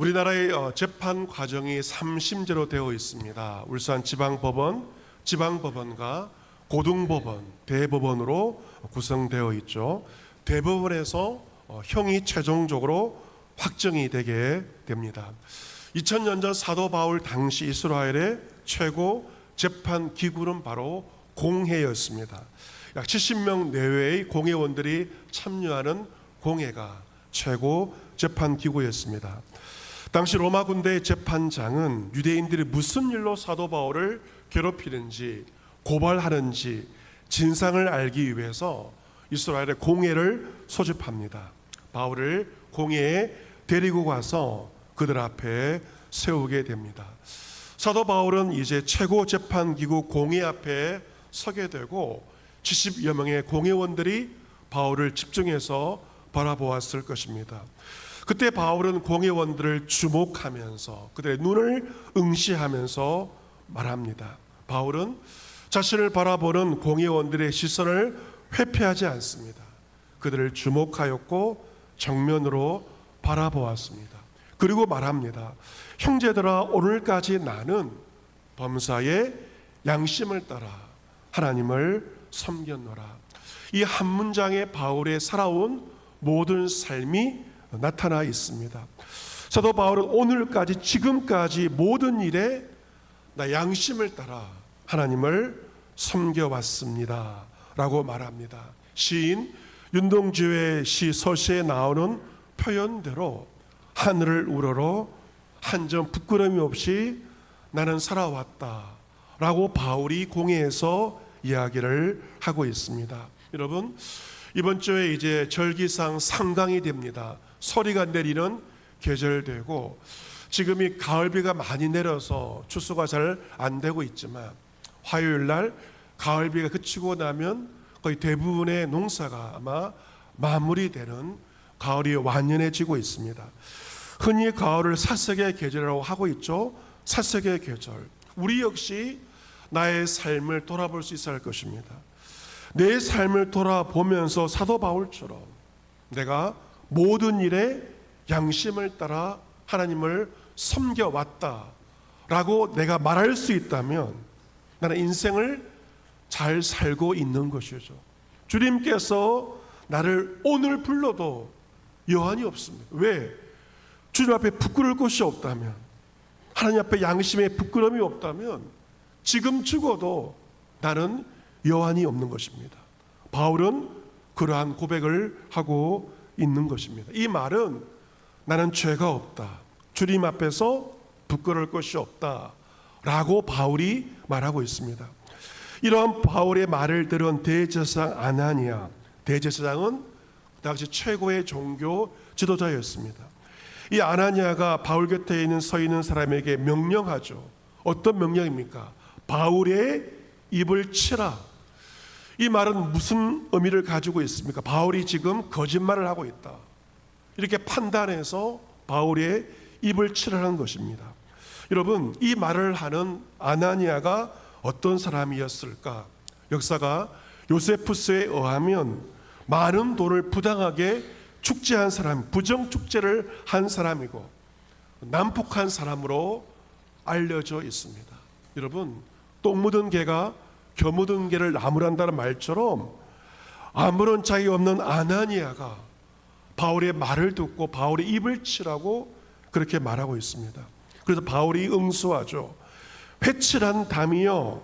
우리나라의 재판 과정이 3심제로 되어 있습니다. 울산 지방법원, 지방법원과 고등법원, 대법원으로 구성되어 있죠. 대법원에서 형이 최종적으로 확정이 되게 됩니다. 2000년 사도 바울 당시 이스라엘의 최고 재판 기구는 바로 공회였습니다. 약 70명 내외의 공회원들이 참여하는 공회가 최고 재판 기구였습니다. 당시 로마 군대의 재판장은 유대인들이 무슨 일로 사도 바울을 괴롭히는지 고발하는지 진상을 알기 위해서 이스라엘의 공회를 소집합니다. 바울을 공회에 데리고 가서 그들 앞에 세우게 됩니다. 사도 바울은 이제 최고 재판기구 공회 앞에 서게 되고 70여 명의 공회원들이 바울을 집중해서 바라보았을 것입니다. 그때 바울은 공회원들을 주목하면서 그들의 눈을 응시하면서 말합니다. 바울은 자신을 바라보는 공회원들의 시선을 회피하지 않습니다. 그들을 주목하였고 정면으로 바라보았습니다. 그리고 말합니다. 형제들아, 오늘까지 나는 범사의 양심을 따라 하나님을 섬겼노라. 이 한 문장에 바울의 살아온 모든 삶이 나타나 있습니다. 사도 바울은 오늘까지 지금까지 모든 일에 나 양심을 따라 하나님을 섬겨왔습니다 라고 말합니다. 시인 윤동주의 시 서시에 나오는 표현대로 하늘을 우러러 한 점 부끄러움이 없이 나는 살아왔다 라고 바울이 공회에서 이야기를 하고 있습니다. 여러분, 이번 주에 이제 절기상 상강이 됩니다. 서리가 내리는 계절되고 지금이 가을비가 많이 내려서 추수가 잘 안 되고 있지만 화요일 날 가을비가 그치고 나면 거의 대부분의 농사가 아마 마무리되는 가을이 완연해지고 있습니다. 흔히 가을을 사색의 계절이라고 하고 있죠. 사색의 계절. 우리 역시 나의 삶을 돌아볼 수 있어야 할 것입니다. 내 삶을 돌아보면서 사도 바울처럼 내가 모든 일에 양심을 따라 하나님을 섬겨왔다라고 내가 말할 수 있다면 나는 인생을 잘 살고 있는 것이죠. 주님께서 나를 오늘 불러도 여한이 없습니다. 왜? 주님 앞에 부끄러울 것이 없다면, 하나님 앞에 양심에 부끄러움이 없다면 지금 죽어도 나는 여한이 없는 것입니다. 바울은 그러한 고백을 하고 있는 것입니다. 이 말은 나는 죄가 없다, 주님 앞에서 부끄러울 것이 없다 라고 바울이 말하고 있습니다. 이러한 바울의 말을 들은 대제사장 아나니아, 대제사장은 그 당시 최고의 종교 지도자였습니다. 이 아나니아가 바울 곁에 서 있는 사람에게 명령하죠. 어떤 명령입니까? 바울의 입을 치라. 이 말은 무슨 의미를 가지고 있습니까? 바울이 지금 거짓말을 하고 있다, 이렇게 판단해서 바울의 입을 치라는 것입니다. 여러분, 이 말을 하는 아나니아가 어떤 사람이었을까? 역사가 요세푸스에 의하면 많은 돈을 부당하게 축제한 사람, 부정축제를 한 사람이고 난폭한 사람으로 알려져 있습니다. 여러분, 똥 묻은 개가 겨 묻은 개를 나무란다는 말처럼 아무런 자격이 없는 아나니아가 바울의 말을 듣고 바울의 입을 치라고 그렇게 말하고 있습니다. 그래서 바울이 응수하죠. 회칠한 담이여,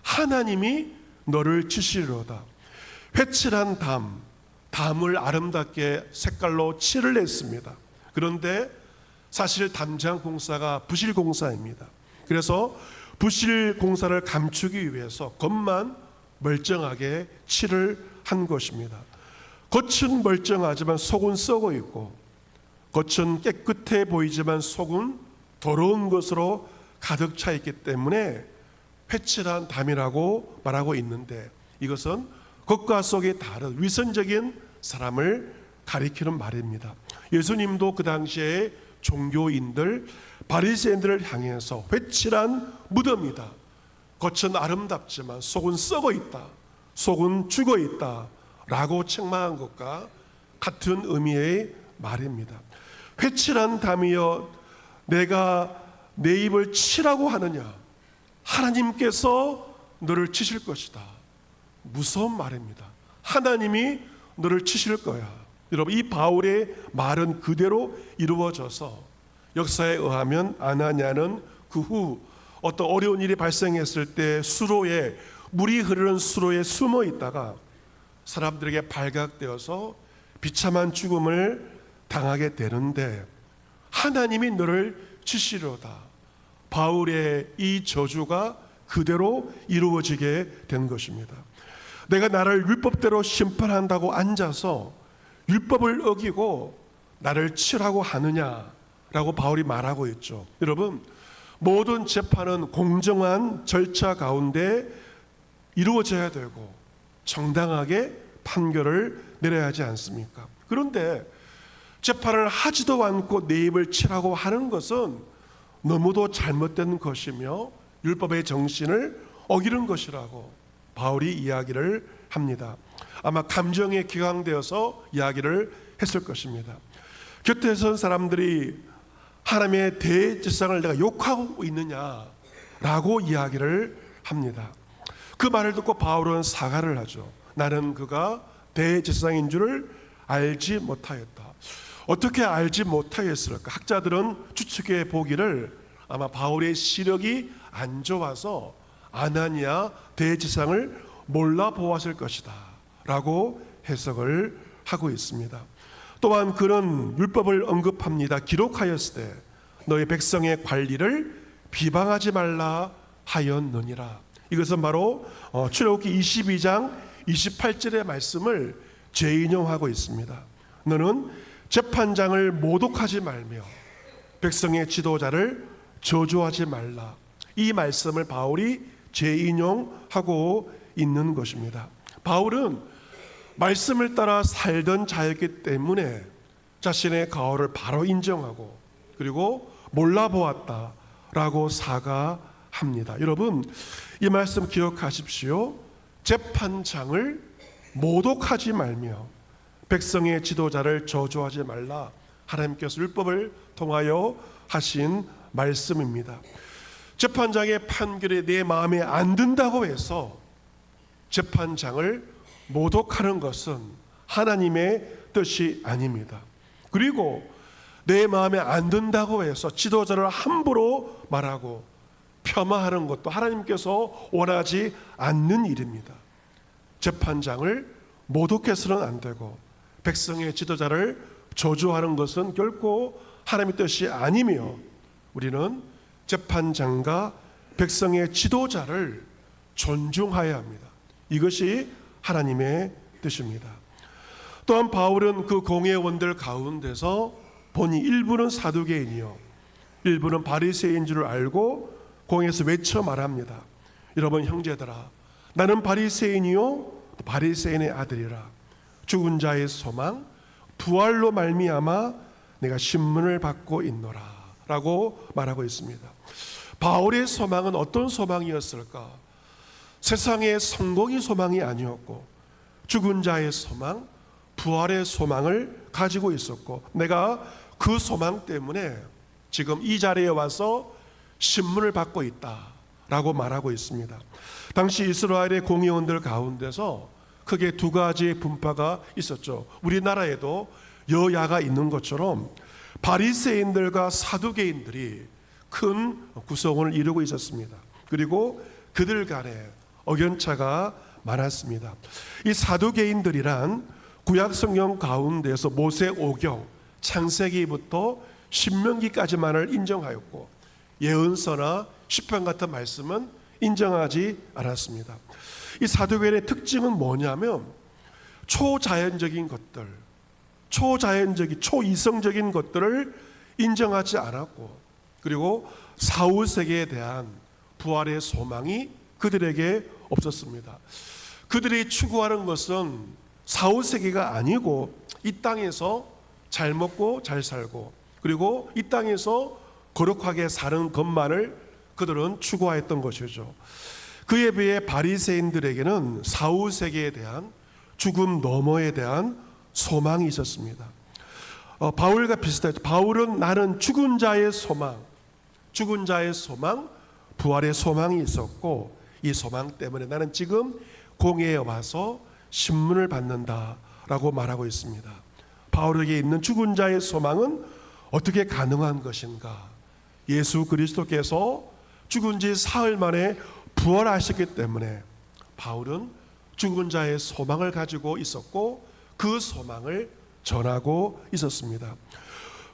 하나님이 너를 치시리로다. 회칠한 담을 아름답게 색깔로 칠을 했습니다. 그런데 사실 담장 공사가 부실 공사입니다. 그래서 부실 공사를 감추기 위해서 겉만 멀쩡하게 칠을 한 것입니다. 겉은 멀쩡하지만 속은 썩어 있고, 겉은 깨끗해 보이지만 속은 더러운 것으로 가득 차 있기 때문에 회칠한 담이라고 말하고 있는데, 이것은 겉과 속이 다른 위선적인 사람을 가리키는 말입니다. 예수님도 그 당시에 종교인들, 바리새인들을 향해서 회칠한 무덤이다, 겉은 아름답지만 속은 썩어 있다, 속은 죽어 있다 라고 책망한 것과 같은 의미의 말입니다. 회칠한 담이여, 내가 내 입을 치라고 하느냐? 하나님께서 너를 치실 것이다. 무서운 말입니다. 하나님이 너를 치실 거야. 여러분, 이 바울의 말은 그대로 이루어져서 역사에 의하면 아나니아는 그 후 어떤 어려운 일이 발생했을 때 수로에, 물이 흐르는 수로에 숨어 있다가 사람들에게 발각되어서 비참한 죽음을 당하게 되는데 하나님이 너를 치시려다. 바울의 이 저주가 그대로 이루어지게 된 것입니다. 내가 나를 율법대로 심판한다고 앉아서 율법을 어기고 나를 치라고 하느냐라고 바울이 말하고 있죠. 여러분, 모든 재판은 공정한 절차 가운데 이루어져야 되고 정당하게 판결을 내려야 하지 않습니까? 그런데 재판을 하지도 않고 내 입을 치라고 하는 것은 너무도 잘못된 것이며 율법의 정신을 어기는 것이라고 바울이 이야기를 합니다. 아마 감정에 기강되어서 이야기를 했을 것입니다. 곁에 선 사람들이 하나님의 대제사장을 내가 욕하고 있느냐라고 이야기를 합니다. 그 말을 듣고 바울은 사과를 하죠. 나는 그가 대제사장인 줄을 알지 못하였다. 어떻게 알지 못하였을까? 학자들은 추측해 보기를 아마 바울의 시력이 안 좋아서 아나니아 대제사장을 몰라 보았을 것이다 라고 해석을 하고 있습니다. 또한 그는 율법을 언급합니다. 기록하였을 때 너희 백성의 관리를 비방하지 말라 하였느니라. 이것은 바로 출애굽기 22장 28절의 말씀을 재인용하고 있습니다. 너는 재판장을 모독하지 말며 백성의 지도자를 저주하지 말라. 이 말씀을 바울이 재인용하고 있는 것입니다. 바울은 말씀을 따라 살던 자였기 때문에 자신의 가오를 바로 인정하고 그리고 몰라보았다라고 사과합니다. 여러분, 이 말씀 기억하십시오. 재판장을 모독하지 말며 백성의 지도자를 저주하지 말라. 하나님께서 율법을 통하여 하신 말씀입니다. 재판장의 판결이 내 마음에 안 든다고 해서 재판장을 모독하는 것은 하나님의 뜻이 아닙니다. 그리고 내 마음에 안 든다고 해서 지도자를 함부로 말하고 폄하하는 것도 하나님께서 원하지 않는 일입니다. 재판장을 모독해서는 안 되고 백성의 지도자를 저주하는 것은 결코 하나님의 뜻이 아니며 우리는 재판장과 백성의 지도자를 존중해야 합니다. 이것이 하나님의 뜻입니다. 또한 바울은 그 공회원들 가운데서 보니 일부는 사두개인이요 일부는 바리새인인 줄 알고 공회에서 외쳐 말합니다. 여러분 형제들아, 나는 바리새인이요 바리새인의 아들이라. 죽은 자의 소망 부활로 말미암아 내가 신문을 받고 있노라 라고 말하고 있습니다. 바울의 소망은 어떤 소망이었을까? 세상의 성공이 소망이 아니었고 죽은 자의 소망, 부활의 소망을 가지고 있었고 내가 그 소망 때문에 지금 이 자리에 와서 신문을 받고 있다라고 말하고 있습니다. 당시 이스라엘의 공회원들 가운데서 크게 두 가지의 분파가 있었죠. 우리나라에도 여야가 있는 것처럼 바리새인들과 사두개인들이 큰 구성원을 이루고 있었습니다. 그리고 그들 간에 억연차가 많았습니다. 이 사두개인들이란 구약 성경 가운데서 모세 오경, 창세기부터 신명기까지만을 인정하였고 예언서나 시편 같은 말씀은 인정하지 않았습니다. 이 사두개인의 특징은 뭐냐면 초자연적인 것들, 초이성적인 것들을 인정하지 않았고 그리고 사후세계에 대한 부활의 소망이 그들에게 없었습니다. 그들이 추구하는 것은 사후세계가 아니고 이 땅에서 잘 먹고 잘 살고 그리고 이 땅에서 거룩하게 사는 것만을 그들은 추구하였던 것이죠. 그에 비해 바리새인들에게는 사후세계에 대한 죽음 너머에 대한 소망이 있었습니다. 바울과 비슷하죠. 바울은 나는 죽은 자의 소망, 부활의 소망이 있었고 이 소망 때문에 나는 지금 공회에 와서 신문을 받는다라고 말하고 있습니다. 바울에게 있는 죽은 자의 소망은 어떻게 가능한 것인가? 예수 그리스도께서 죽은 지 사흘 만에 부활하셨기 때문에 바울은 죽은 자의 소망을 가지고 있었고 그 소망을 전하고 있었습니다.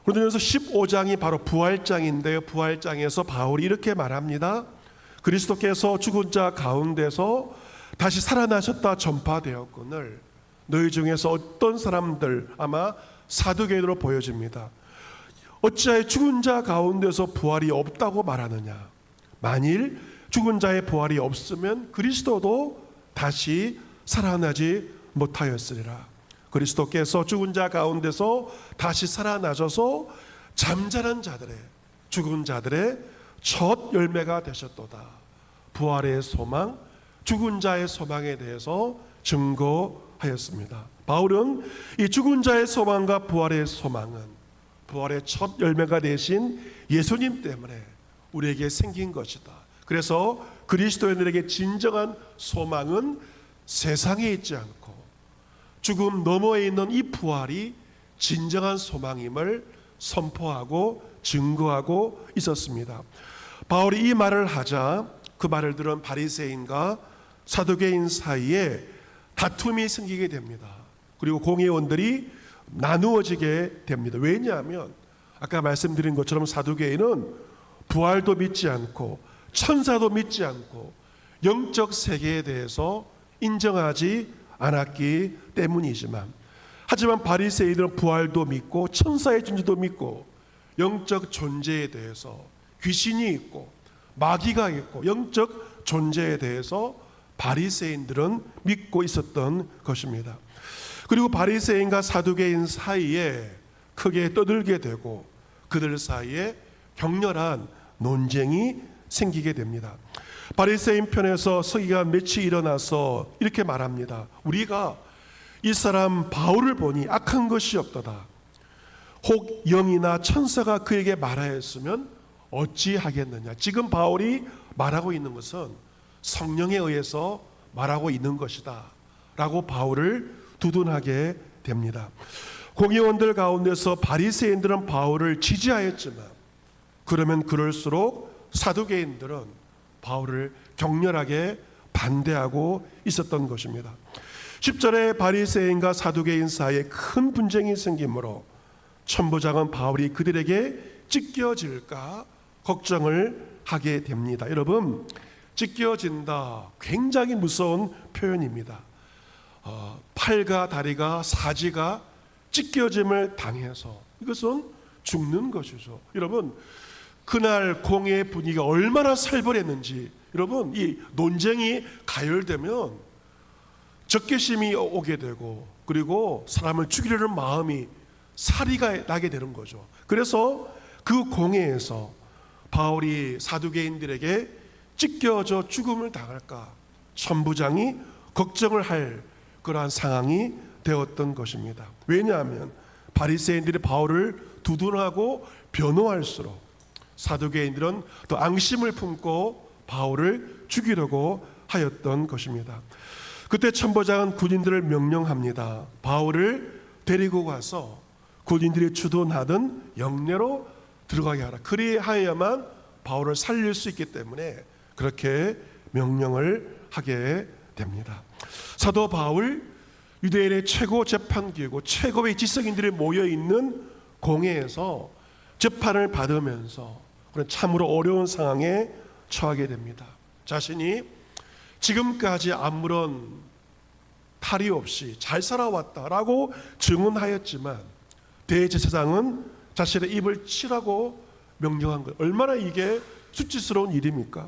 고린도전서 15장이 바로 부활장인데요. 부활장에서 바울이 이렇게 말합니다. 그리스도께서 죽은 자 가운데서 다시 살아나셨다 전파되었거늘 너희 중에서 어떤 사람들, 아마 사두개인으로 보여집니다. 어찌하여 죽은 자 가운데서 부활이 없다고 말하느냐? 만일 죽은 자의 부활이 없으면 그리스도도 다시 살아나지 못하였으리라. 그리스도께서 죽은 자 가운데서 다시 살아나셔서 잠자는 자들의, 죽은 자들의 첫 열매가 되셨도다. 부활의 소망, 죽은 자의 소망에 대해서 증거하였습니다. 바울은 이 죽은 자의 소망과 부활의 소망은 부활의 첫 열매가 되신 예수님 때문에 우리에게 생긴 것이다. 그래서 그리스도인들에게 진정한 소망은 세상에 있지 않고 죽음 너머에 있는 이 부활이 진정한 소망임을 선포하고 증거하고 있었습니다. 바울이 이 말을 하자 그 말을 들은 바리새인과 사두개인 사이에 다툼이 생기게 됩니다. 그리고 공회원들이 나누어지게 됩니다. 왜냐하면 아까 말씀드린 것처럼 사두개인은 부활도 믿지 않고 천사도 믿지 않고 영적 세계에 대해서 인정하지 않았기 때문이지만, 하지만 바리새인들은 부활도 믿고 천사의 존재도 믿고 영적 존재에 대해서, 귀신이 있고 마귀가 있고 영적 존재에 대해서 바리새인들은 믿고 있었던 것입니다. 그리고 바리새인과 사두개인 사이에 크게 떠들게 되고 그들 사이에 격렬한 논쟁이 생기게 됩니다. 바리새인 편에서 서기관 몇이 일어나서 이렇게 말합니다. 우리가 이 사람 바울을 보니 악한 것이 없도다. 혹 영이나 천사가 그에게 말하였으면 어찌하겠느냐. 지금 바울이 말하고 있는 것은 성령에 의해서 말하고 있는 것이다 라고 바울을 두둔하게 됩니다. 공의원들 가운데서 바리새인들은 바울을 지지하였지만 그러면 그럴수록 사두개인들은 바울을 격렬하게 반대하고 있었던 것입니다. 10절에 바리새인과 사두개인 사이에 큰 분쟁이 생기므로 천부장은 바울이 그들에게 찢겨질까 걱정을 하게 됩니다. 여러분, 찢겨진다, 굉장히 무서운 표현입니다. 팔과 다리가, 사지가 찢겨짐을 당해서 이것은 죽는 것이죠. 여러분, 그날 공회의 분위기가 얼마나 살벌했는지, 여러분, 이 논쟁이 가열되면 적개심이 오게 되고 그리고 사람을 죽이려는 마음이 살이가 나게 되는 거죠. 그래서 그 공회에서 바울이 사두개인들에게 찢겨져 죽음을 당할까 천부장이 걱정을 할 그러한 상황이 되었던 것입니다. 왜냐하면 바리새인들이 바울을 두둔하고 변호할수록 사두개인들은 더 앙심을 품고 바울을 죽이려고 하였던 것입니다. 그때 천부장은 군인들을 명령합니다. 바울을 데리고 가서 군인들이 주둔하던 영내로 들어가게 하라. 그리하여야만 바울을 살릴 수 있기 때문에 그렇게 명령을 하게 됩니다. 사도 바울, 유대인의 최고 재판기구, 최고의 지성인들이 모여있는 공회에서 재판을 받으면서 그런 참으로 어려운 상황에 처하게 됩니다. 자신이 지금까지 아무런 탈이 없이 잘 살아왔다라고 증언하였지만 대제사장은 자신의 입을 치라고 명령한 것. 얼마나 이게 수치스러운 일입니까?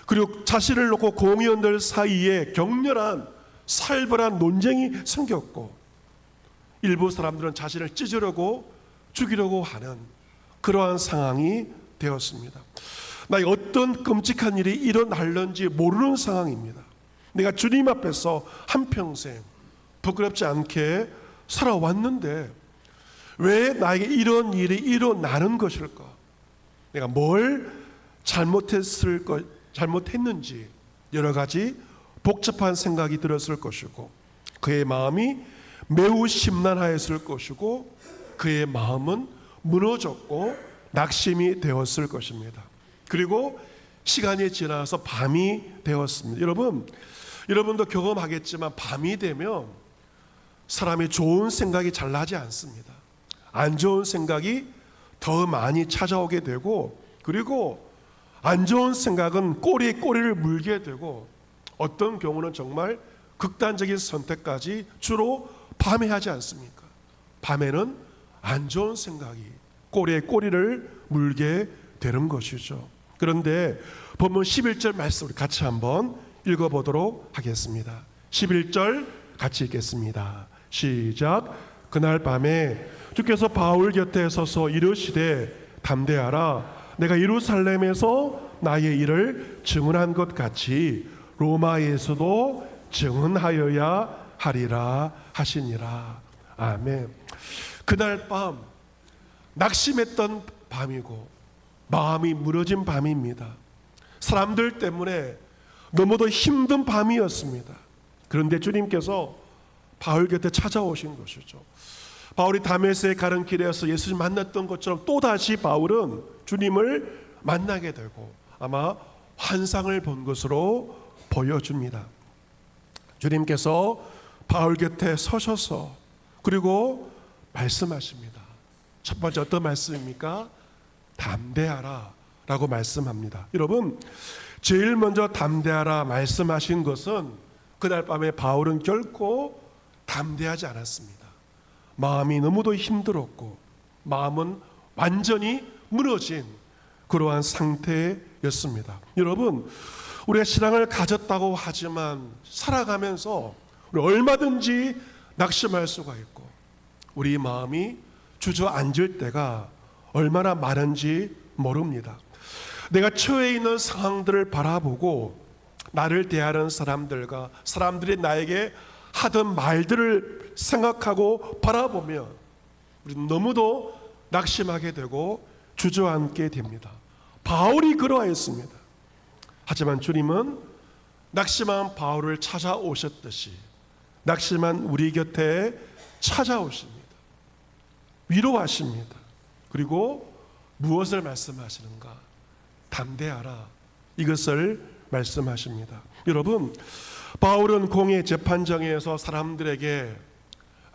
그리고 자신을 놓고 공의원들 사이에 격렬한 살벌한 논쟁이 생겼고 일부 사람들은 자신을 찢으려고 죽이려고 하는 그러한 상황이 되었습니다. 나에게 어떤 끔찍한 일이 일어날는지 모르는 상황입니다. 내가 주님 앞에서 한평생 부끄럽지 않게 살아왔는데 왜 나에게 이런 일이 일어나는 것일까? 내가 뭘 잘못했는지 여러 가지 복잡한 생각이 들었을 것이고, 그의 마음이 매우 심란하였을 것이고, 그의 마음은 무너졌고 낙심이 되었을 것입니다. 그리고 시간이 지나서 밤이 되었습니다. 여러분도 경험하겠지만 밤이 되면 사람이 좋은 생각이 잘 나지 않습니다. 안 좋은 생각이 더 많이 찾아오게 되고, 그리고 안 좋은 생각은 꼬리에 꼬리를 물게 되고, 어떤 경우는 정말 극단적인 선택까지 주로 밤에 하지 않습니까? 밤에는 안 좋은 생각이 꼬리에 꼬리를 물게 되는 것이죠. 그런데 본문 11절 말씀 우리 같이 한번 읽어보도록 하겠습니다. 11절 같이 읽겠습니다. 시작. 그날 밤에 주께서 바울 곁에 서서 이르시되 담대하라. 내가 예루살렘에서 나의 일을 증언한 것 같이 로마에서도 증언하여야 하리라 하시니라. 아멘. 그날 밤 낙심했던 밤이고 마음이 무너진 밤입니다. 사람들 때문에 너무도 힘든 밤이었습니다. 그런데 주님께서 바울 곁에 찾아오신 것이죠. 바울이 다메섹에 가는 길에서 예수님 만났던 것처럼 또다시 바울은 주님을 만나게 되고 아마 환상을 본 것으로 보여줍니다. 주님께서 바울 곁에 서셔서 그리고 말씀하십니다. 첫 번째 어떤 말씀입니까? 담대하라 라고 말씀합니다. 여러분, 제일 먼저 담대하라 말씀하신 것은 그날 밤에 바울은 결코 담대하지 않았습니다. 마음이 너무도 힘들었고 마음은 완전히 무너진 그러한 상태였습니다. 여러분, 우리가 신앙을 가졌다고 하지만 살아가면서 우리 얼마든지 낙심할 수가 있고 우리 마음이 주저앉을 때가 얼마나 많은지 모릅니다. 내가 처해 있는 상황들을 바라보고 나를 대하는 사람들과 사람들이 나에게 하던 말들을 생각하고 바라보면 우리는 너무도 낙심하게 되고 주저앉게 됩니다. 바울이 그러하였습니다. 하지만 주님은 낙심한 바울을 찾아오셨듯이 낙심한 우리 곁에 찾아오십니다. 위로하십니다. 그리고 무엇을 말씀하시는가? 담대하라. 이것을 말씀하십니다. 여러분, 바울은 공의 재판정에서 사람들에게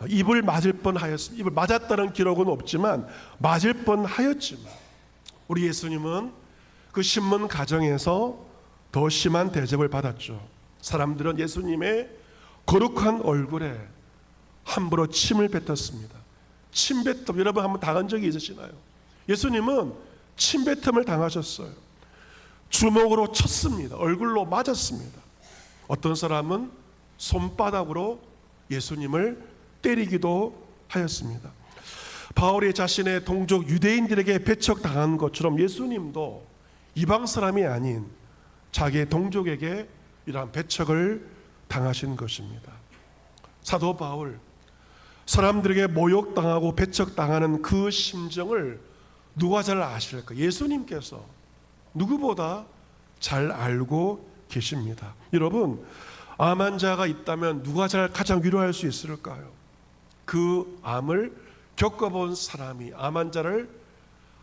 입을 맞을 뻔하였습니다. 입을 맞았다는 기록은 없지만 맞을 뻔하였지만 우리 예수님은 그 신문 가정에서 더 심한 대접을 받았죠. 사람들은 예수님의 거룩한 얼굴에 함부로 침을 뱉었습니다. 침뱉음 여러분 한번 당한 적이 있으시나요? 예수님은 침뱉음을 당하셨어요. 주먹으로 쳤습니다. 얼굴로 맞았습니다. 어떤 사람은 손바닥으로 예수님을 때리기도 하였습니다. 바울이 자신의 동족 유대인들에게 배척당한 것처럼 예수님도 이방 사람이 아닌 자기의 동족에게 이러한 배척을 당하신 것입니다. 사도 바울, 사람들에게 모욕당하고 배척당하는 그 심정을 누가 잘 아실까? 예수님께서 누구보다 잘 알고 계십니다. 여러분, 암 환자가 있다면 누가 가장 위로할 수 있을까요? 그 암을 겪어본 사람이 암 환자를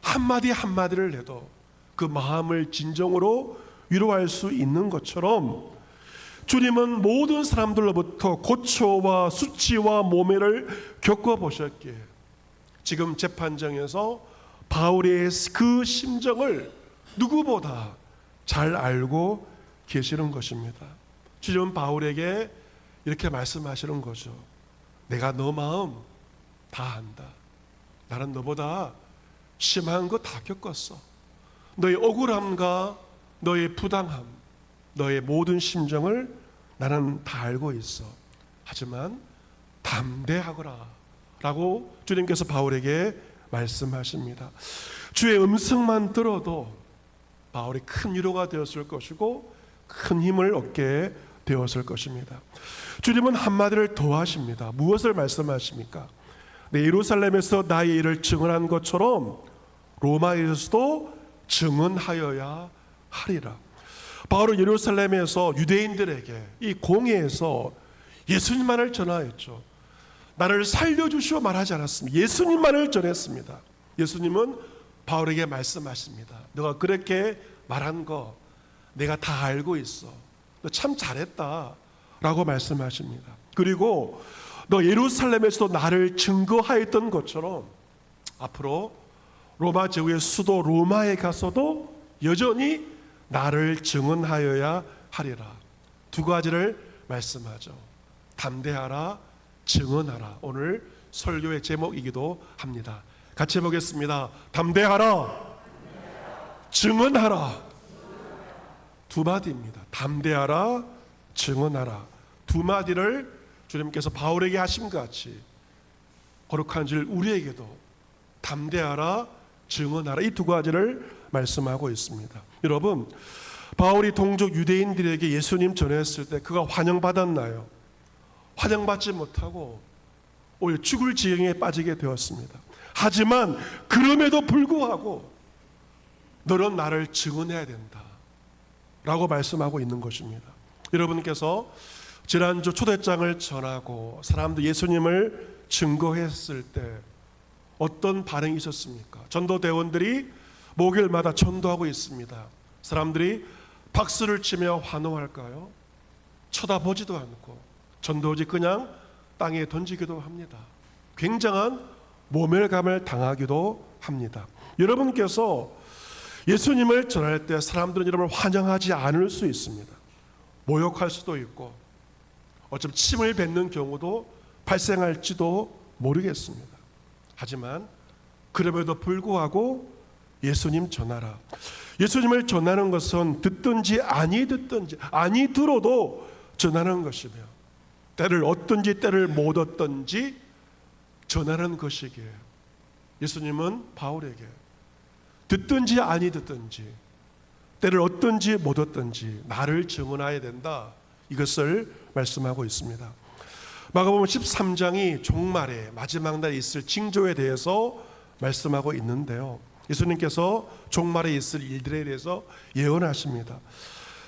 한마디 한마디를 해도 그 마음을 진정으로 위로할 수 있는 것처럼 주님은 모든 사람들로부터 고초와 수치와 모멸을 겪어보셨기에 지금 재판정에서 바울의 그 심정을 누구보다 잘 알고 계시는 것입니다. 주님은 바울에게 이렇게 말씀하시는 거죠. 내가 너 마음 다 안다. 나는 너보다 심한 거 다 겪었어. 너의 억울함과 너의 부당함, 너의 모든 심정을 나는 다 알고 있어. 하지만 담대하거라 라고 주님께서 바울에게 말씀하십니다. 주의 음성만 들어도 바울이 큰 위로가 되었을 것이고 큰 힘을 얻게 되었을 것입니다. 주님은 한마디를 더 하십니다. 무엇을 말씀하십니까? 예루살렘에서 나의 일을 증언한 것처럼 로마에서도 증언하여야 하리라. 바울은 예루살렘에서 유대인들에게 이 공회에서 예수님만을 전하였죠. 나를 살려주시오 말하지 않았습니다. 예수님만을 전했습니다. 예수님은 바울에게 말씀하십니다. 너가 그렇게 말한 거 내가 다 알고 있어. 너 참 잘했다 라고 말씀하십니다. 그리고 너 예루살렘에서도 나를 증거하였던 것처럼 앞으로 로마 제국의 수도 로마에 가서도 여전히 나를 증언하여야 하리라. 두 가지를 말씀하죠. 담대하라, 증언하라. 오늘 설교의 제목이기도 합니다. 같이 보겠습니다. 담대하라, 증언하라. 두 마디입니다. 담대하라, 증언하라. 두 마디를 주님께서 바울에게 하신 것 같이 거룩한 줄 우리에게도 담대하라, 증언하라. 이 두 가지를 말씀하고 있습니다. 여러분, 바울이 동족 유대인들에게 예수님 전했을 때 그가 환영받았나요? 환영받지 못하고 오히려 죽을 지경에 빠지게 되었습니다. 하지만 그럼에도 불구하고 너는 나를 증언해야 된다 라고 말씀하고 있는 것입니다. 여러분께서 지난주 초대장을 전하고 사람들 예수님을 증거했을 때 어떤 반응이 있었습니까? 전도대원들이 목요일마다 전도하고 있습니다. 사람들이 박수를 치며 환호할까요? 쳐다보지도 않고 전도지 그냥 땅에 던지기도 합니다. 굉장한 모멸감을 당하기도 합니다. 여러분께서 예수님을 전할 때 사람들은 여러분을 환영하지 않을 수 있습니다. 모욕할 수도 있고 어쩜 침을 뱉는 경우도 발생할지도 모르겠습니다. 하지만 그럼에도 불구하고 예수님 전하라. 예수님을 전하는 것은 듣든지 아니 듣든지 아니 들어도 전하는 것이며 때를 얻든지 때를 못 얻든지 전하는 것이기에 예수님은 바울에게 듣든지 아니 듣든지 때를 얻든지 못 얻든지 나를 증언해야 된다, 이것을 말씀하고 있습니다. 마가복음 13장이 종말에 마지막 날에 있을 징조에 대해서 말씀하고 있는데요, 예수님께서 종말에 있을 일들에 대해서 예언하십니다.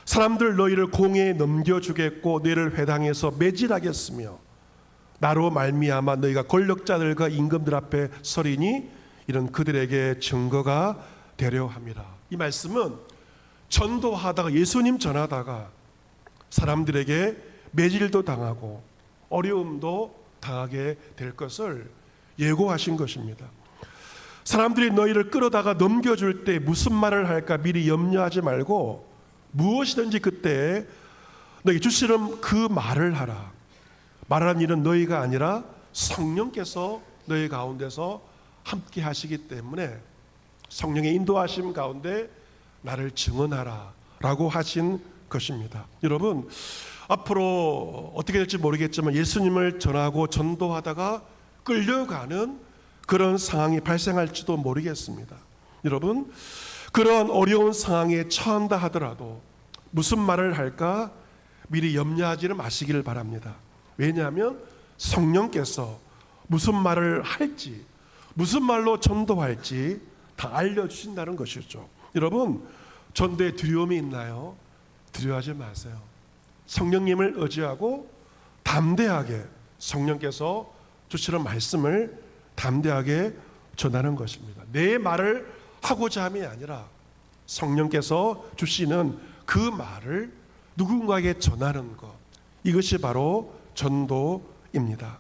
사람들 너희를 공회에 넘겨주겠고 너희를 회당에서 매질하겠으며 나로 말미암아 너희가 권력자들과 임금들 앞에 서리니 이런 그들에게 증거가 되려 함이라. 이 말씀은 전도하다가 예수님 전하다가 사람들에게 매질도 당하고 어려움도 당하게 될 것을 예고하신 것입니다. 사람들이 너희를 끌어다가 넘겨줄 때 무슨 말을 할까 미리 염려하지 말고 무엇이든지 그때 너희 주시는 그 말을 하라. 말하는 일은 너희가 아니라 성령께서 너희 가운데서 함께 하시기 때문에 성령의 인도하심 가운데 나를 증언하라 라고 하신 것입니다. 여러분, 앞으로 어떻게 될지 모르겠지만 예수님을 전하고 전도하다가 끌려가는 그런 상황이 발생할지도 모르겠습니다. 여러분, 그런 어려운 상황에 처한다 하더라도 무슨 말을 할까 미리 염려하지는 마시기를 바랍니다. 왜냐하면 성령께서 무슨 말을 할지 무슨 말로 전도할지 다 알려주신다는 것이죠. 여러분, 전도에 두려움이 있나요? 두려워하지 마세요. 성령님을 의지하고 담대하게 성령께서 주시는 말씀을 담대하게 전하는 것입니다. 내 말을 하고자 함이 아니라 성령께서 주시는 그 말을 누군가에게 전하는 것, 이것이 바로 전도입니다.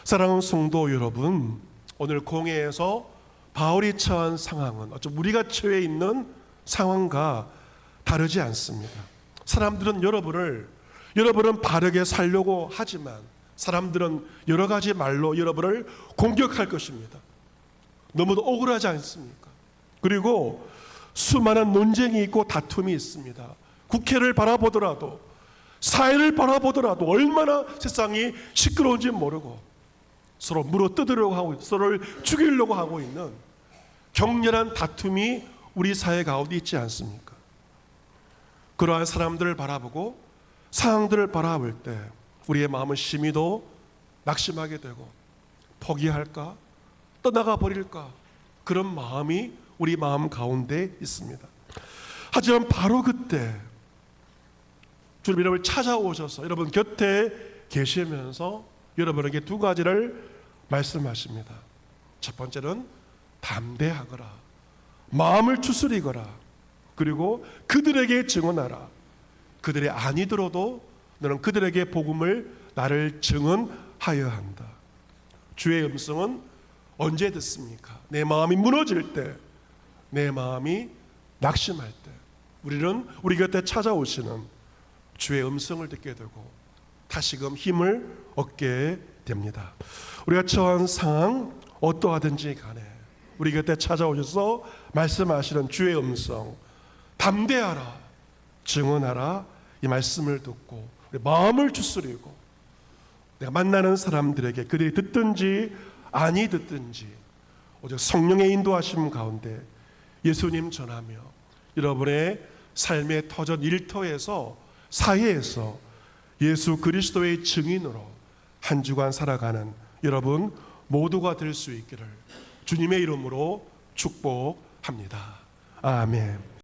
사랑하는 성도 여러분, 오늘 공회에서 바울이 처한 상황은 어쩌면 우리가 처해 있는 상황과 다르지 않습니다. 사람들은 여러분은 바르게 살려고 하지만 사람들은 여러 가지 말로 여러분을 공격할 것입니다. 너무도 억울하지 않습니까? 그리고 수많은 논쟁이 있고 다툼이 있습니다. 국회를 바라보더라도 사회를 바라보더라도 얼마나 세상이 시끄러운지 모르고 서로 물어뜯으려고 하고 서로를 죽이려고 하고 있는 격렬한 다툼이 우리 사회 가운데 있지 않습니까? 그러한 사람들을 바라보고 상황들을 바라볼 때 우리의 마음은 심히도 낙심하게 되고 포기할까? 떠나가 버릴까? 그런 마음이 우리 마음 가운데 있습니다. 하지만 바로 그때 주님 여러분을 찾아오셔서 여러분 곁에 계시면서 여러분에게 두 가지를 말씀하십니다. 첫 번째는 담대하거라, 마음을 추스리거라, 그리고 그들에게 증언하라. 그들이 아니더라도 너는 그들에게 복음을 나를 증언하여 한다. 주의 음성은 언제 듣습니까? 내 마음이 무너질 때, 내 마음이 낙심할 때, 우리는 우리 곁에 찾아오시는 주의 음성을 듣게 되고 다시금 힘을 얻게 됩니다. 우리가 처한 상황 어떠하든지 간에 우리 곁에 찾아오셔서 말씀하시는 주의 음성, 담대하라, 증언하라, 이 말씀을 듣고 우리 마음을 추스리고 내가 만나는 사람들에게 그들이 듣든지 아니 듣든지 오직 성령의 인도하심 가운데 예수님 전하며 여러분의 삶의 터전 일터에서 사회에서 예수 그리스도의 증인으로 한 주간 살아가는 여러분 모두가 될 수 있기를 주님의 이름으로 축복합니다. 아멘.